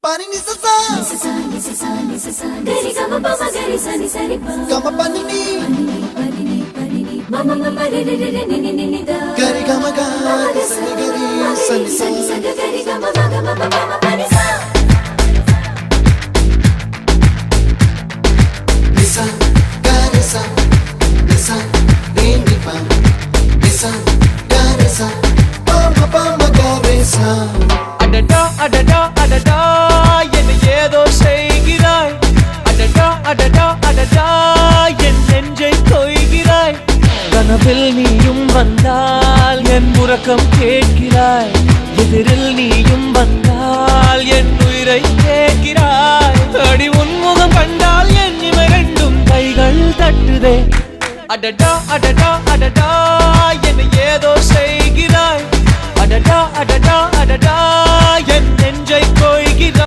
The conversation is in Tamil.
Pani ni sa sa gari gama pa ma gari sa ni sa ri pa gama pani ni mama mama re re re ni ni ni da gari gama ga sa ni gari sa ni sa gari gama ma gama mama pani sa nisa gari sa nisa re ni pa nisa gari sa pa ma gari sa அடடா அடடா அடடா என்ன ஏதோ செய்கிறாய் அடடா அடடா அடடா என் நெஞ்சை கொய்கிறாய் கனவில் நீயும் வந்தால் என் உறக்கம் கேட்கிறாய் எதிரில் நீயும் வந்தால் என் உயிரை கேட்கிறாய் அடி உன்முகம் கண்டால் என் இமை ரெண்டும் கைகள் தட்டுதே அடடா அடடா அடடா என்ன ஏதோ செய்கிறாய் அடடா அடடா அடடா என் நெஞ்சை கொய்கிறாய்